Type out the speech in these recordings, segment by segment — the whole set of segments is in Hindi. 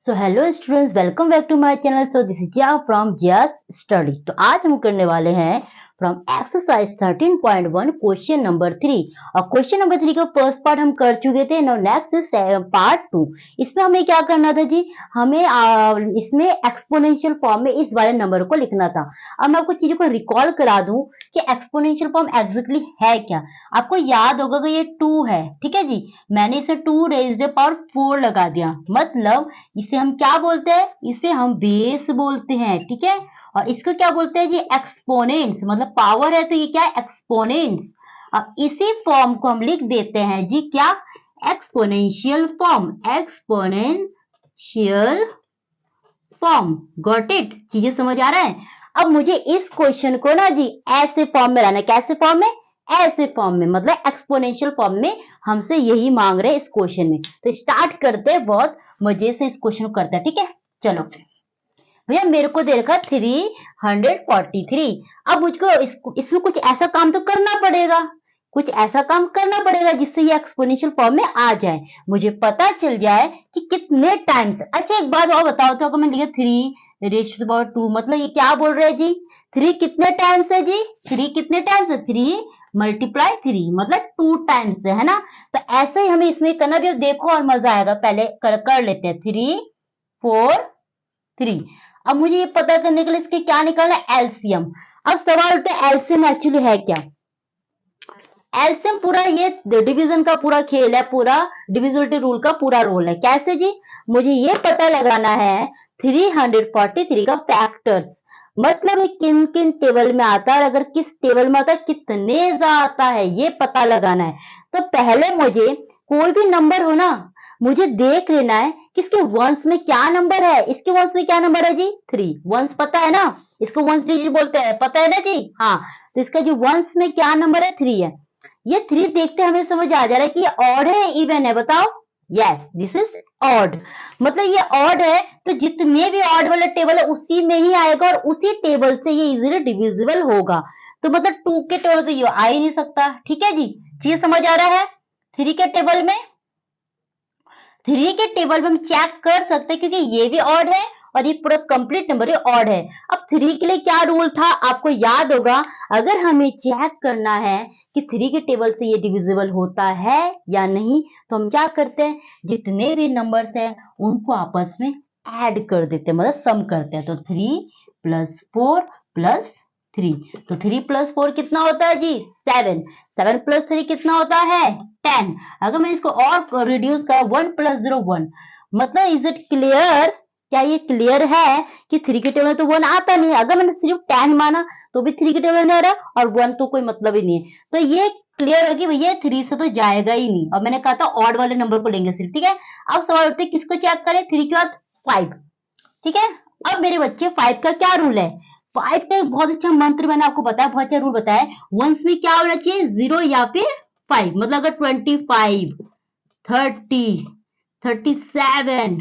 So hello students, welcome back to my channel. So this is Jiya from Jiya's study. तो आज हम करने वाले हैं फ्रॉम एक्सरसाइज 13.1 क्वेश्चन नंबर 3। और क्वेश्चन नंबर 3 का फर्स्ट पार्ट हम कर चुके थे। Now next is part 2। इसमें हमें क्या करना था जी, हमें इसमें एक्सपोनेंशियल फॉर्म में इस वाले नंबर को लिखना था। अब मैं आपको चीजों को रिकॉल करा दूं कि एक्सपोनेंशियल फॉर्म एग्जैक्टली है क्या। आपको याद होगा कि ये 2 है, ठीक है जी। मैंने इसे 2 रेज़ द पावर 4 लगा दिया, मतलब इसे हम क्या बोलते हैं, इसे हम बेस बोलते हैं, ठीक है। और इसको क्या बोलते हैं जी, एक्सपोनेंट्स। मतलब पावर है तो ये क्या है, एक्सपोनेंट्स। अब इसी फॉर्म को हम लिख देते हैं जी क्या, exponential form. Exponential form, got it. चीजें समझ आ रहा है। अब मुझे इस क्वेश्चन को ना जी ऐसे फॉर्म में लाना है। कैसे फॉर्म में, ऐसे फॉर्म में, मतलब एक्सपोनेंशियल फॉर्म में। हमसे यही मांग रहे हैं इस क्वेश्चन में। तो स्टार्ट करते हैं, बहुत मजे से इस क्वेश्चन को करते हैं, ठीक है। चलो फिर भैया, मेरे को दे रखा 343। अब मुझको इसमें कुछ ऐसा काम तो करना पड़ेगा, कुछ ऐसा काम करना पड़ेगा जिससे ये एक्सपोनेंशियल फॉर्म में आ जाए, मुझे पता चल जाए कि कितने टाइम्स। अच्छा एक बात और बताओ तो, अगर मैं लिखा 3 मतलब ये क्या बोल रहे हैं जी, 3 कितने टाइम्स है जी, 3 कितने टाइम्स है, 3 मल्टीप्लाई 3 मतलब 2 टाइम्स है ना। तो ऐसे ही हमें इसमें करना भी। अब देखो और मजा आएगा, पहले कर लेते हैं 3 4 3। अब मुझे ये पता करने के लिए इसके क्या निकालना है, एलसीएम। अब सवाल उठता है एलसीएम एक्चुअली है क्या। एलसीएम पूरा ये डिवीजन का पूरा खेल है, पूरा डिविजिबिलिटी रूल का पूरा रोल है। कैसे जी, मुझे ये पता लगाना है 343 का फैक्टर्स, मतलब ये किन किन टेबल में आता है, अगर किस टेबल में आता है कितने आता है, ये पता लगाना है। तो पहले मुझे कोई भी नंबर हो ना, मुझे देख लेना है कि इसके वंस में क्या नंबर है। इसके वंस में क्या नंबर है जी, 3। वंस पता है ना, इसको वंस डिजिट बोलते हैं, पता है ना जी। हाँ, तो इसका जो वंस में क्या नंबर है, 3 है। ये 3 देखते हमें समझ आ जा रहा है कि ये ऑड है, इवन है, बताओ। Yes, this is odd. मतलब ये ऑड है तो जितने भी ऑड वाला टेबल है उसी में ही आएगा, और उसी टेबल से ये इजीली डिविजिबल होगा। तो मतलब 2 के टेबल तो ये आ ही नहीं सकता, ठीक है जी। चीज समझ आ रहा है। 3 के टेबल में, 3 के टेबल में हम चेक कर सकते हैं, क्योंकि ये भी ऑड है और ये पूरा कंप्लीट नंबर ऑड है। अब 3 के लिए क्या रूल था, आपको याद होगा। अगर हमें चेक करना है कि 3 के टेबल से ये डिविजिबल होता है या नहीं, तो हम क्या करते हैं, जितने भी नंबर्स हैं उनको आपस में ऐड कर देते हैं, मतलब सम करते हैं। तो 3 + 4 + 3, तो 3 + 4 कितना होता है जी, 7। 7 + 3 कितना होता है, 10। अगर मैं इसको और रिड्यूस करा, 1 + 0 1, मतलब इज इट क्लियर, क्या ये क्लियर है कि 3 के टेबल में तो 1 आता नहीं है। अगर मैंने सिर्फ 10 माना तो भी 3 के टेबल में आ रहा है, और 1 तो कोई मतलब ही नहीं है। तो ये क्लियर है कि भैया 3 से तो जाएगा ही नहीं। और मैंने कहा था ऑड वाले नंबर को लेंगे सिर्फ, ठीक है। अब सवाल उठते किसको चेक करें, 3 के बाद 5, ठीक है। अब मेरे बच्चे 5 का क्या रूल है, 5 का एक बहुत अच्छा मंत्र मैंने आपको बताया, बहुत अच्छा रूल बताया। वंस में क्या होना चाहिए, 0 या फिर 5। मतलब अगर 25 30 37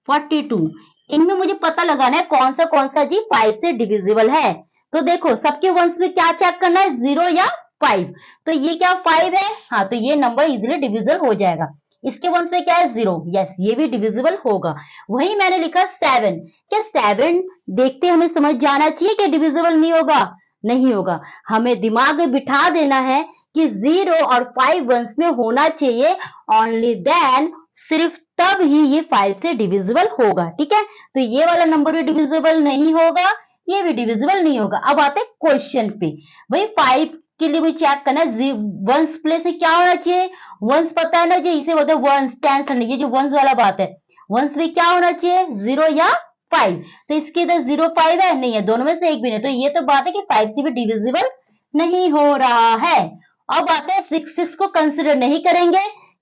42, इनमें मुझे पता लगाना है कौन सा जी 5 से डिविजिबल है। तो देखो सबके वंस में क्या चेक करना है, 0 या 5। तो ये क्या 5 है, हाँ, तो ये नंबर इजिली डिविजिबल हो जाएगा। इसके वंस में क्या है, 0, यस, ये भी डिविजिबल होगा। वही मैंने लिखा 7। क्या 7 देखते हमें समझ जाना चाहिए कि डिविजिबल नहीं होगा, नहीं होगा। हमें दिमाग में बिठा देना है कि 0 और 5 वंस में होना चाहिए, ओनली देन, सिर्फ तब ही ये 5 से डिविजिबल होगा, ठीक है। तो ये वाला नंबर भी डिविजिबल नहीं होगा, ये भी डिविजिबल नहीं होगा। अब आते हैं क्वेश्चन पे। भाई 5 के लिए मुझे चेक करना है, वंस प्लेस में क्या होना चाहिए, वंस पता है ना जी, इसे बोलते हैं वंस, टेंस। ये जो वंस वाला बात है, वंस में क्या होना चाहिए, 0 या 5। तो इसके इधर 0 5 है, नहीं है, दोनों में से एक भी नहीं। तो ये तो बात है कि 5 से भी डिविजिबल नहीं हो रहा है। अब आते हैं 6 को कंसिडर नहीं करेंगे,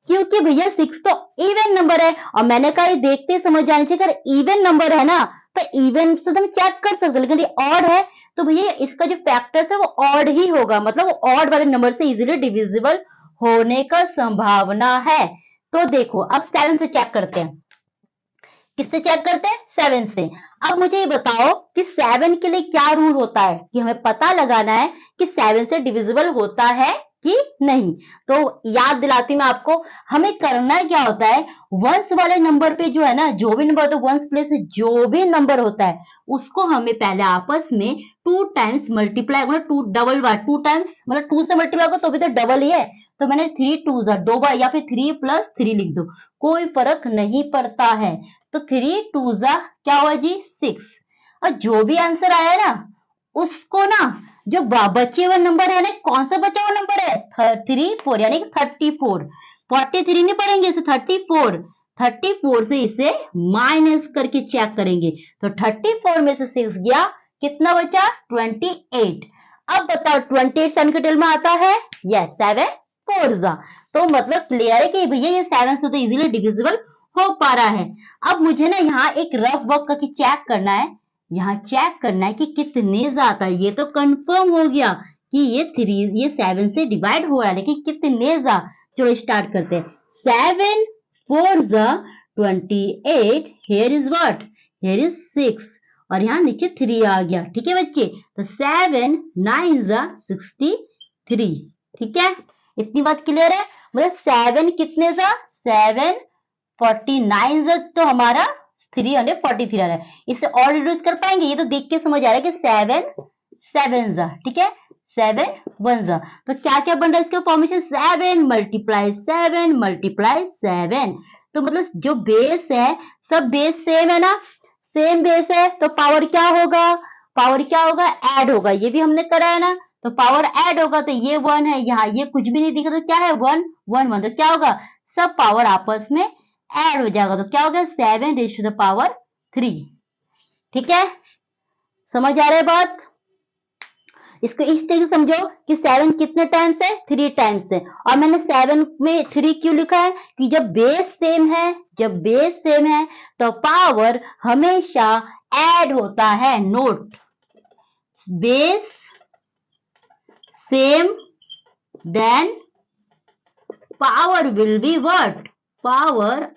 क्योंकि भैया 6 तो इवन नंबर है। और मैंने कहा ये देखते समझ जानी चाहिए, अगर इवन नंबर है ना तो इवन से तो हम चेक कर सकते, लेकिन ये ऑड है तो भैया इसका जो फैक्टर्स है वो ऑड ही होगा, मतलब वो ऑड वाले नंबर से इजीली डिविजिबल होने का संभावना है। तो देखो अब 7 से चेक करते हैं। किससे चेक करते हैं, 7 से। अब मुझे ये बताओ कि 7 के लिए क्या रूल होता है, कि हमें पता लगाना है कि 7 से डिविजिबल होता है कि नहीं। तो याद दिलाती मैं आपको, हमें करना क्या होता है, वंस वाले नंबर पे जो है ना, जो भी नंबर, तो वंस प्लेस जो भी नंबर होता है उसको हमें पहले आपस में 2 टाइम्स मल्टीप्लाई, मतलब 2 डबल बार, 2 टाइम्स, मतलब 2 से मल्टीप्लाई करो तो भी तो डबल ही है, तो मैंने 3 2 जार 2 बार, या फिर 3 प्लस 3 लिख दो, कोई फर्क नहीं पड़ता है। तो 3 2 जा क्या हुआ जी 6। और जो भी आंसर आया ना उसको ना, जो बचे हुए नंबर है ना, कौन सा बचा हुआ नंबर है 34, यानी कि 34, 43 नहीं पढ़ेंगे इसे, 34, 34 से इसे माइनस करके चेक करेंगे, तो 34 में से 6 गया, कितना बचा 28। अब बताओ 28 7 के टेल में आता है, यस 7 4 जा, तो मतलब क्लियर है कि भैया ये 7 से तो इजीली डिविजिबल हो पा रहा है। अब मुझे ना यहाँ एक रफ वर्क करके चेक करना है, यहाँ चेक करना है कि कितने ज्यादा, ये तो कंफर्म हो गया कि ये 7 से डिवाइड हो रहा है, लेकिन कितने ज्यादा, चलो स्टार्ट करते हैं। 7 4 जा 28, here is what, here is 6, और यहाँ नीचे 3 आ गया, ठीक है बच्चे, तो 7 9 जा 63, ठीक है, इतनी बात क्लियर है। मतलब 7 कितने जा 7 49 तो हमारा 343 आ रहा है, इसे और रिड्यूस कर पाएंगे, ये तो देख के समझ आ रहा है कि 7 7 जा, ठीक है, 7 1 जा, तो क्या क्या बन रहा है इसका फॉर्मेशन, 7 मल्टीप्लाई 7 मल्टीप्लाई 7, तो मतलब जो बेस है सब बेस सेम है ना, सेम बेस है, तो पावर क्या होगा, पावर क्या होगा ऐड होगा, ये भी हमने करा है ना, तो पावर ऐड होगा, तो ये 1 है, यहाँ ये कुछ भी नहीं दिख रहा, तो क्या है 1 1 1, तो क्या होगा सब पावर आपस में ऐड हो जाएगा, तो क्या हो गया 7 रेज टू द पावर 3, ठीक है, समझ आ रहा है बात। इसको इस तरीके से समझो कि 7 कितने टाइम्स है 3 टाइम्स है, और मैंने 7 में 3 क्यों लिखा है कि जब बेस सेम है, जब बेस सेम है तो पावर हमेशा ऐड होता है, note, base same then power will be what, power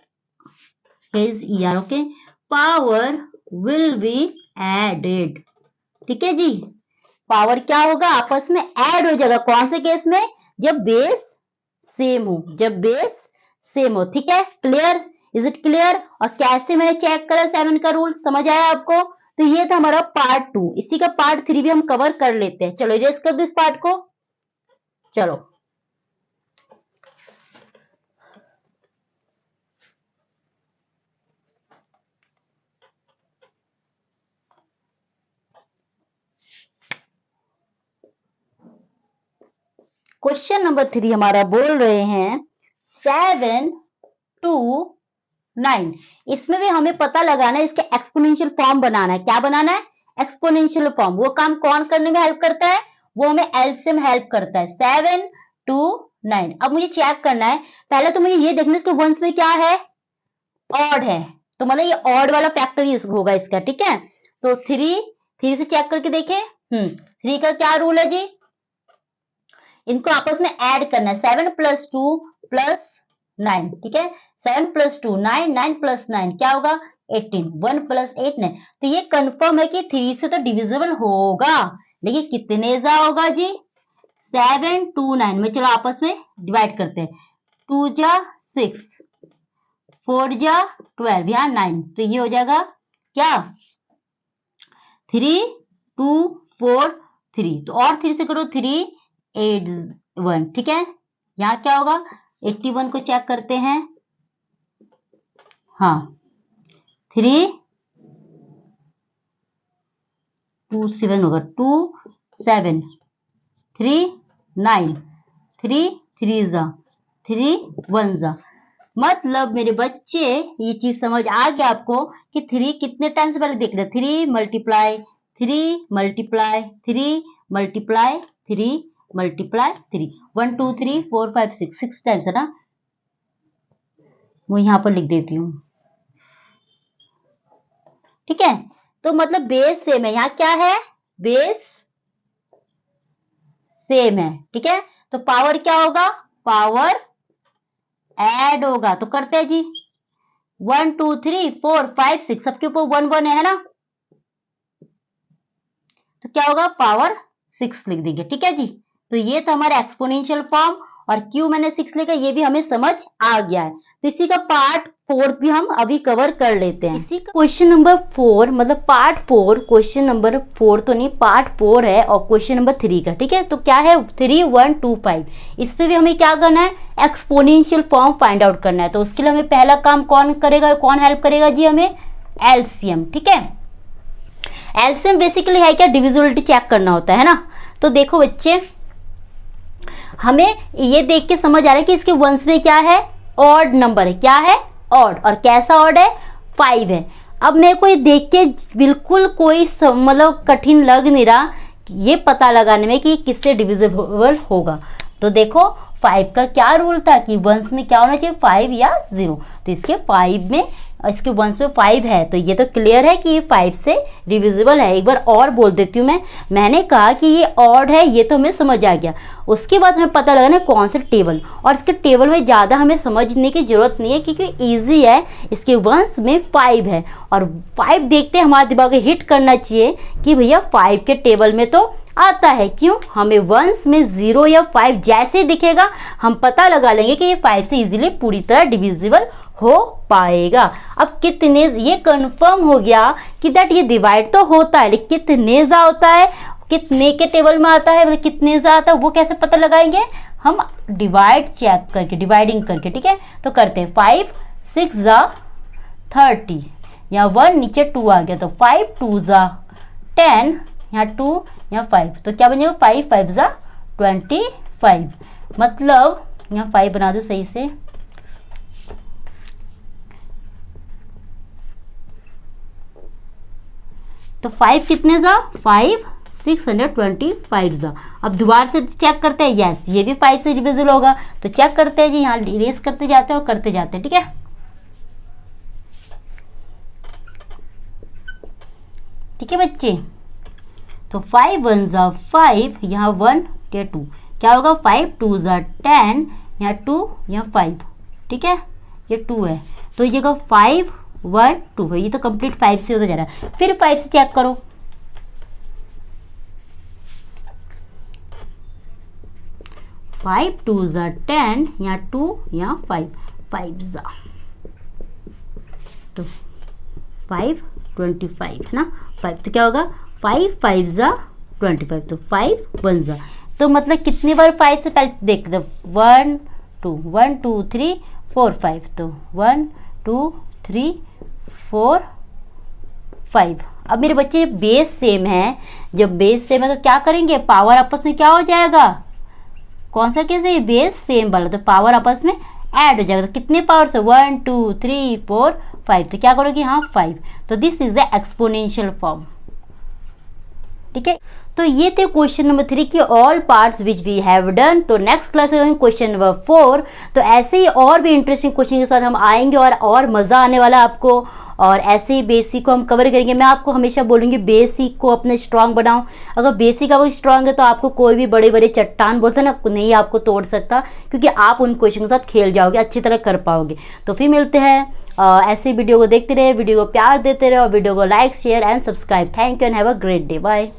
is ER, okay, power will be added, ठीक है जी, पावर क्या होगा आपस में ऐड हो जाएगा, कौन से केस में, जब बेस सेम हो, जब बेस सेम हो, ठीक है, क्लियर, इज इट क्लियर। और कैसे मैंने चेक करा 7 का रूल, समझ आया आपको, तो ये था हमारा पार्ट 2, इसी का पार्ट 3 भी हम कवर कर लेते हैं, चलो इरेज कर दो इस पार्ट को, चलो क्वेश्चन नंबर 3 हमारा बोल रहे हैं 7 2 9, इसमें भी हमें पता लगाना है, इसके एक्सपोनेंशियल फॉर्म बनाना है, क्या बनाना है एक्सपोनेंशियल फॉर्म, वो काम कौन करने में हेल्प करता है, वो हमें एलसीएम हेल्प करता है, 7 2 9। अब मुझे चेक करना है, पहले तो मुझे ये देखना है इसके वंस में क्या है, ऑड है, तो मतलब ये ऑड वाला फैक्टर ही होगा इसका, ठीक है, तो 3 से चेक करके देखें, 3 का क्या रूल है जी, इनको आपस में ऐड करना है, 7 प्लस 2 प्लस 9, ठीक है, 7 प्लस 2 9, 9 प्लस 9 क्या होगा 18, 1 प्लस 8 9, तो ये कंफर्म है कि 3 से तो डिविजिबल होगा, लेकिन कितने जा होगा जी 7 2 9 में, चलो आपस में डिवाइड करते हैं, 2 जा 6 4 जा 12, यहाँ 9, तो ये हो जाएगा क्या 3 2 4 3, तो और 3 से करो 3 8 1, ठीक है, यहाँ क्या होगा 81 को चेक करते हैं, हाँ 3 2 7 होगा, 2 7 3 9 3 3 जा 3 1 जा, मतलब मेरे बच्चे ये चीज समझ आ गया आपको कि 3 कितने टाइम्स पहले देख रहे, 3 multiply 3 multiply 3 multiply 3 multiply 3, 1 2 3 4 5 6 times है ना, वो यहां पर लिख देती हूँ, ठीक है, तो मतलब बेस सेम है, यहाँ क्या है बेस सेम है, ठीक है, तो पावर क्या होगा पावर ऐड होगा, तो करते हैं जी 1 2 3 4 5 6, सबके ऊपर 1 1 है ना, तो क्या होगा पावर 6 लिख देंगे, ठीक है जी, तो ये था हमारा एक्सपोनेंशियल फॉर्म और क्यों मैंने 6 लिखा ये भी हमें समझ आ गया है। तो इसी का पार्ट 4 भी हम अभी कवर कर लेते हैं। इसी का क्वेश्चन नंबर 4 मतलब पार्ट 4, क्वेश्चन नंबर 4 तो नहीं पार्ट 4 है और क्वेश्चन नंबर 3 का, ठीक है। तो क्या है 3 1 2 5, इस पे भी हमें क्या करना है, एक्सपोनेंशियल फॉर्म फाइंड आउट करना है। तो उसके लिए हमें पहला काम कौन करेगा, कौन हेल्प करेगा जी, हमें एलसीएम, ठीक है। एलसीएम बेसिकली है क्या, डिविजिबिलिटी चेक करना होता है ना। तो देखो बच्चे, हमें ये देख के समझ आ रहा है कि इसके वंश में क्या है, ऑड नंबर है। क्या है, ऑड। और कैसा ऑड है, 5 है। अब मेरे को ये देख के बिल्कुल कोई मतलब कठिन लग नहीं रहा ये पता लगाने में कि किससे डिविजिबल होगा। तो देखो 5 का क्या रूल था कि वंश में क्या होना चाहिए, 5 या 0। तो इसके 5 में, इसके वंश में 5 है, तो ये तो क्लियर है कि ये 5 से डिविजिबल है। एक बार और बोल देती हूँ मैंने कहा कि ये ऑड है, ये तो हमें समझ आ गया। उसके बाद हमें पता लगाना है कौन से टेबल, और इसके टेबल में ज़्यादा हमें समझने की जरूरत नहीं है क्योंकि ईजी है। इसके वंश में 5 है और 5 देखते हमारे दिमाग में हिट करना चाहिए कि भैया 5 के टेबल में तो आता है। क्यों, हमें वंश में 0 या 5 जैसे दिखेगा हम पता लगा लेंगे कि ये 5 से इजीली पूरी तरह डिविजिबल हो पाएगा। अब कितने, ये कंफर्म हो गया कि दैट ये डिवाइड तो होता है लेकिन कितने जा होता है, कितने के टेबल में आता है, मतलब कितने जा आता है वो कैसे पता लगाएंगे, हम डिवाइड चेक करके, डिवाइडिंग करके, ठीक है। तो करते हैं 5 6 जा 30, यहाँ 1 नीचे 2 आ गया तो 5 2 जा 10, यहाँ 2 यहाँ 5, तो क्या बन जाएगा 5 5 जा 25। मतलब यहाँ 5 बना दो सही से, तो 5 कितने जा, 5 625 जा। अब दोबारा से चेक करते हैं, यस ये भी 5 से डिविजिबल होगा। तो चेक करते हैं जी, यहाँ इरेज करते जाते हैं और करते जाते हैं, ठीक है। ठीक है बच्चे, तो 5 1 जा 5, यहाँ 1 या 2, क्या होगा 5 2 जा 10, यहाँ 2 यहाँ 5, ठीक है, ये 2 है तो ये 5 1 2 है। ये तो कंप्लीट 5 से होता जा रहा है। फिर 5 से चेक करो, 5 2 जा 10, यहाँ 2 यहाँ 5 5 जा, तो 5 25 है ना, 5 तो क्या होगा 5 5 जा 25, तो 5 1 जा। तो मतलब कितनी बार 5 से पहले देख दो, 1 2 3 4 5, तो 1 2 3 4 5। अब मेरे बच्चे बेस सेम है, जब बेस सेम है तो क्या करेंगे, पावर आपस में क्या हो जाएगा, कौन सा केस है, बेस सेम वाला, तो पावर आपस में ऐड हो जाएगा। तो कितने पावर से, 1 2 3 4 5, तो क्या करोगे, हाँ 5। तो this is the exponential form, ठीक है। तो ये थे क्वेश्चन नंबर 3 की all parts which we have done. तो नेक्स्ट क्लास में क्वेश्चन नंबर 4। तो ऐसे ही और भी इंटरेस्टिंग क्वेश्चन के साथ हम आएंगे और मज़ा आने वाला है आपको। और ऐसे ही बेसिक को हम कवर करेंगे। मैं आपको हमेशा बोलूँगी बेसिक को अपने स्ट्रांग बनाओ। अगर बेसिक आपको स्ट्रांग है तो आपको कोई भी बड़े बड़े चट्टान बोलते हैं ना, नहीं आपको तोड़ सकता, क्योंकि आप उन क्वेश्चन के साथ खेल जाओगे, अच्छी तरह कर पाओगे। तो फिर मिलते हैं, ऐसे वीडियो को देखते रहे, वीडियो को प्यार देते रहे और वीडियो को like share and subscribe. Thank you and have a great day. Bye.